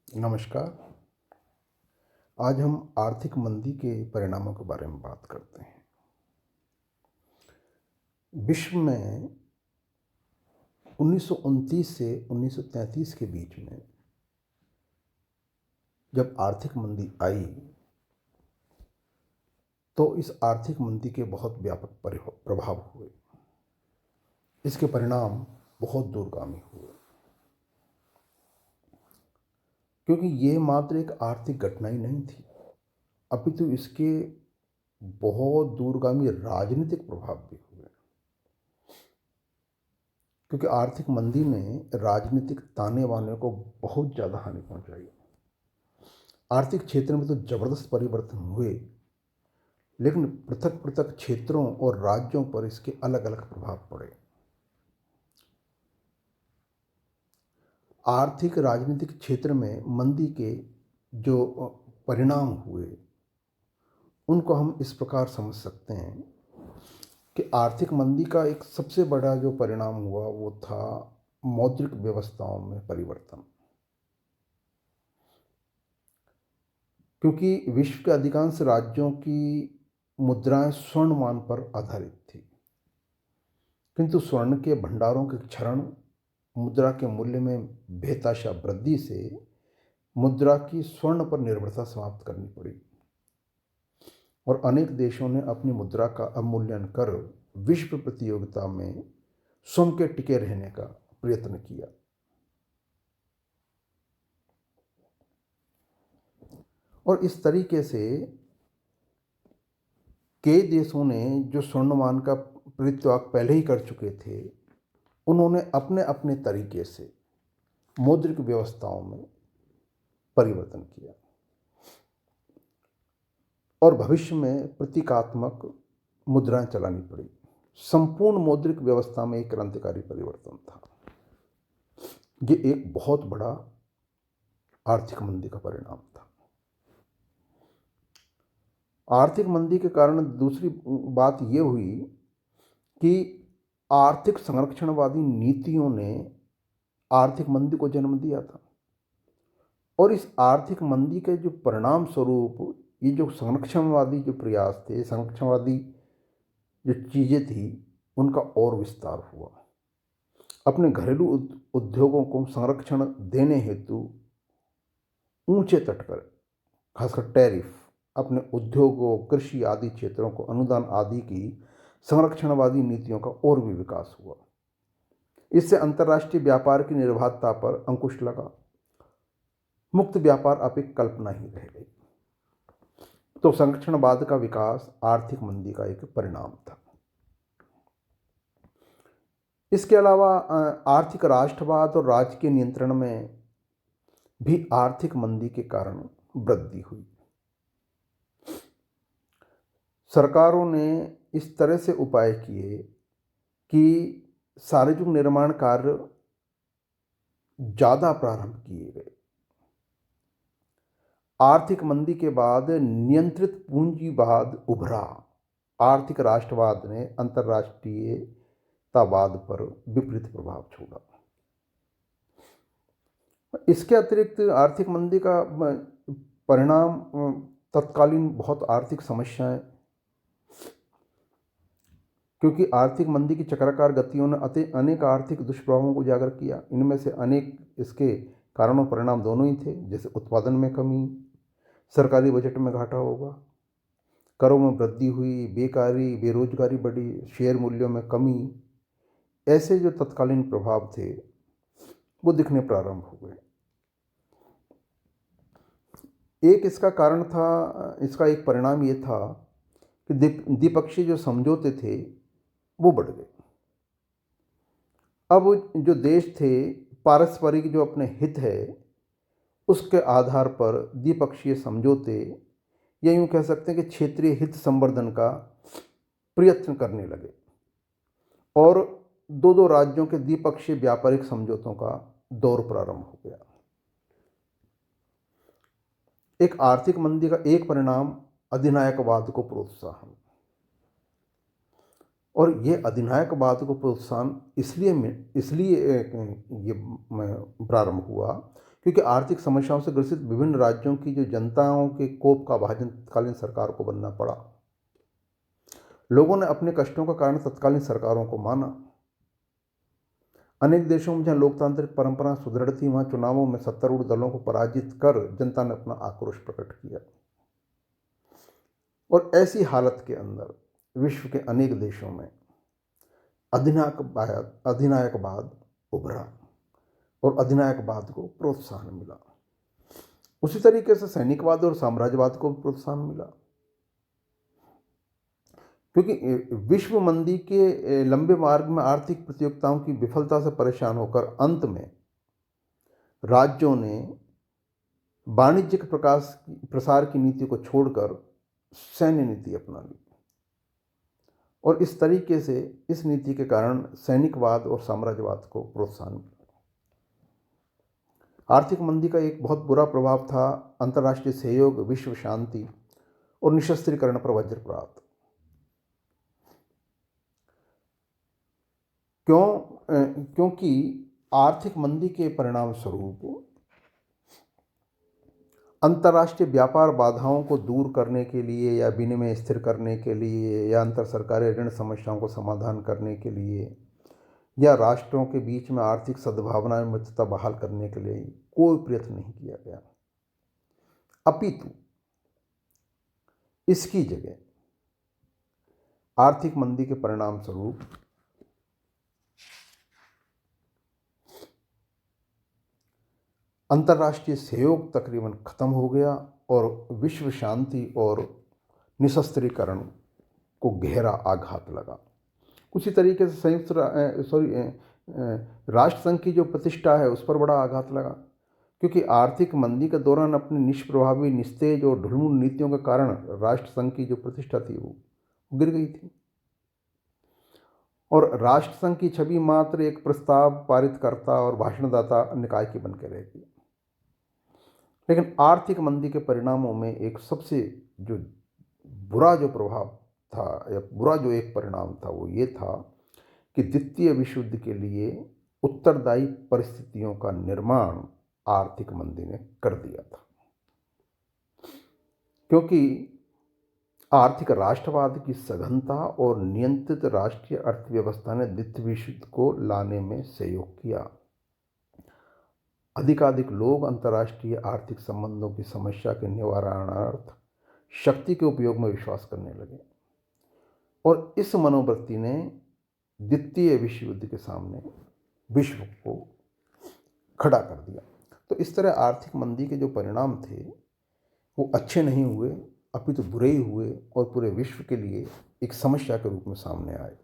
नमस्कार। आज हम आर्थिक मंदी के परिणामों के बारे में बात करते हैं। विश्व में 1929 से 1933 के बीच में जब आर्थिक मंदी आई तो इस आर्थिक मंदी के बहुत व्यापक प्रभाव हुए। इसके परिणाम बहुत दूरगामी हुए, क्योंकि ये मात्र एक आर्थिक घटना ही नहीं थी, अपितु इसके बहुत दूरगामी राजनीतिक प्रभाव भी हुए। क्योंकि आर्थिक मंदी ने राजनीतिक ताने बाने को बहुत ज़्यादा हानि पहुंचाई। आर्थिक क्षेत्र में तो जबरदस्त परिवर्तन हुए, लेकिन पृथक पृथक क्षेत्रों और राज्यों पर इसके अलग अलग प्रभाव पड़े। आर्थिक राजनीतिक क्षेत्र में मंदी के जो परिणाम हुए उनको हम इस प्रकार समझ सकते हैं कि आर्थिक मंदी का एक सबसे बड़ा जो परिणाम हुआ वो था मौद्रिक व्यवस्थाओं में परिवर्तन। क्योंकि विश्व के अधिकांश राज्यों की मुद्राएं स्वर्ण मान पर आधारित थी, किंतु स्वर्ण के भंडारों के क्षरण, मुद्रा के मूल्य में बेतहाशा वृद्धि से मुद्रा की स्वर्ण पर निर्भरता समाप्त करनी पड़ी और अनेक देशों ने अपनी मुद्रा का अवमूल्यन कर विश्व प्रतियोगिता में स्वयं के टिके रहने का प्रयत्न किया। और इस तरीके से कई देशों ने जो स्वर्णमान का परित्याग पहले ही कर चुके थे, उन्होंने अपने अपने तरीके से मौद्रिक व्यवस्थाओं में परिवर्तन किया और भविष्य में प्रतीकात्मक मुद्राएं चलानी पड़ी। संपूर्ण मौद्रिक व्यवस्था में एक क्रांतिकारी परिवर्तन था। ये एक बहुत बड़ा आर्थिक मंदी का परिणाम था। आर्थिक मंदी के कारण दूसरी बात ये हुई कि आर्थिक संरक्षणवादी नीतियों ने आर्थिक मंदी को जन्म दिया था और इस आर्थिक मंदी के जो परिणाम स्वरूप ये जो संरक्षणवादी जो प्रयास थे, संरक्षणवादी जो चीज़ें थी, उनका और विस्तार हुआ। अपने घरेलू उद्योगों को संरक्षण देने हेतु ऊंचे तट पर खासकर टैरिफ, अपने उद्योगों, कृषि आदि क्षेत्रों को अनुदान आदि की संरक्षणवादी नीतियों का और भी विकास हुआ। इससे अंतर्राष्ट्रीय व्यापार की निर्बाधता पर अंकुश लगा। मुक्त व्यापार अब एक कल्पना ही रह गई। तो संरक्षणवाद का विकास आर्थिक मंदी का एक परिणाम था। इसके अलावा आर्थिक राष्ट्रवाद और राजकीय नियंत्रण में भी आर्थिक मंदी के कारण वृद्धि हुई। सरकारों ने इस तरह से उपाय किए कि सार्वजनिक निर्माण कार्य ज़्यादा प्रारंभ किए गए। आर्थिक मंदी के बाद नियंत्रित पूंजीवाद उभरा। आर्थिक राष्ट्रवाद ने अंतर्राष्ट्रीयतावाद पर विपरीत प्रभाव छोड़ा। इसके अतिरिक्त आर्थिक मंदी का परिणाम तत्कालीन बहुत आर्थिक समस्याएं, क्योंकि आर्थिक मंदी की चक्राकार गतियों ने अनेक आर्थिक दुष्प्रभावों को उजागर किया। इनमें से अनेक इसके कारण और परिणाम दोनों ही थे, जैसे उत्पादन में कमी, सरकारी बजट में घाटा होगा, करों में वृद्धि हुई, बेकारी बेरोजगारी बढ़ी, शेयर मूल्यों में कमी। ऐसे जो तत्कालीन प्रभाव थे वो दिखने प्रारंभ हो गए। एक इसका कारण था, इसका एक परिणाम ये था कि द्विपक्षीय जो समझौते थे वो बढ़ गए। अब जो देश थे, पारस्परिक जो अपने हित है उसके आधार पर द्विपक्षीय समझौते या यूँ कह सकते हैं कि क्षेत्रीय हित संवर्धन का प्रयत्न करने लगे और दो दो राज्यों के द्विपक्षीय व्यापारिक समझौतों का दौर प्रारंभ हो गया। एक आर्थिक मंदी का एक परिणाम अधिनायकवाद को प्रोत्साहन, और ये अधिनायकवाद को प्रोत्साहन इसलिए ये प्रारंभ हुआ क्योंकि आर्थिक समस्याओं से ग्रसित विभिन्न राज्यों की जो जनताओं के कोप का भाजन तत्कालीन सरकार को बनना पड़ा। लोगों ने अपने कष्टों का कारण तत्कालीन सरकारों को माना। अनेक देशों में जहां लोकतांत्रिक परंपरा सुदृढ़ थी, वहां चुनावों में सत्तारूढ़ दलों को पराजित कर जनता ने अपना आक्रोश प्रकट किया। और ऐसी हालत के अंदर विश्व के अनेक देशों में अधिनायकवाद उभरा और अधिनायकवाद को प्रोत्साहन मिला। उसी तरीके से सैनिकवाद और साम्राज्यवाद को प्रोत्साहन मिला, क्योंकि विश्व मंदी के लंबे मार्ग में आर्थिक प्रतियोगिताओं की विफलता से परेशान होकर अंत में राज्यों ने वाणिज्यिक प्रसार की नीति को छोड़कर सैन्य नीति अपना ली। और इस तरीके से इस नीति के कारण सैनिकवाद और साम्राज्यवाद को प्रोत्साहन मिला। आर्थिक मंदी का एक बहुत बुरा प्रभाव था अंतर्राष्ट्रीय सहयोग, विश्व शांति और निशस्त्रीकरण पर वज्रपात। क्योंकि आर्थिक मंदी के परिणाम स्वरूप अंतर्राष्ट्रीय व्यापार बाधाओं को दूर करने के लिए या विनिमय स्थिर करने के लिए या अंतर सरकारी ऋण समस्याओं को समाधान करने के लिए या राष्ट्रों के बीच में आर्थिक सद्भावना में मित्रता बहाल करने के लिए कोई प्रयत्न नहीं किया गया। अपितु इसकी जगह आर्थिक मंदी के परिणाम स्वरूप अंतर्राष्ट्रीय सहयोग तकरीबन खत्म हो गया और विश्व शांति और निशस्त्रीकरण को गहरा आघात लगा। उसी तरीके से राष्ट्र संघ की जो प्रतिष्ठा है उस पर बड़ा आघात लगा, क्योंकि आर्थिक मंदी के दौरान अपनी निष्प्रभावी, निस्तेज और ढुलमुल नीतियों के कारण राष्ट्र संघ की जो प्रतिष्ठा थी वो गिर गई थी और राष्ट्र संघ की छवि मात्र एक प्रस्ताव पारितकर्ता और भाषणदाता निकाय की बनकर रह गई। लेकिन आर्थिक मंदी के परिणामों में एक सबसे जो बुरा जो प्रभाव था या बुरा जो एक परिणाम था वो ये था कि द्वितीय विश्व युद्ध के लिए उत्तरदायी परिस्थितियों का निर्माण आर्थिक मंदी ने कर दिया था, क्योंकि आर्थिक राष्ट्रवाद की सघनता और नियंत्रित राष्ट्रीय अर्थव्यवस्था ने द्वितीय विश्व युद्ध को लाने में सहयोग किया। अधिकाधिक लोग अंतर्राष्ट्रीय आर्थिक संबंधों की समस्या के निवारणार्थ शक्ति के उपयोग में विश्वास करने लगे और इस मनोवृत्ति ने द्वितीय विश्व युद्ध के सामने विश्व को खड़ा कर दिया। तो इस तरह आर्थिक मंदी के जो परिणाम थे वो अच्छे नहीं हुए, अपितु बुरे ही हुए और पूरे विश्व के लिए एक समस्या के रूप में सामने आए।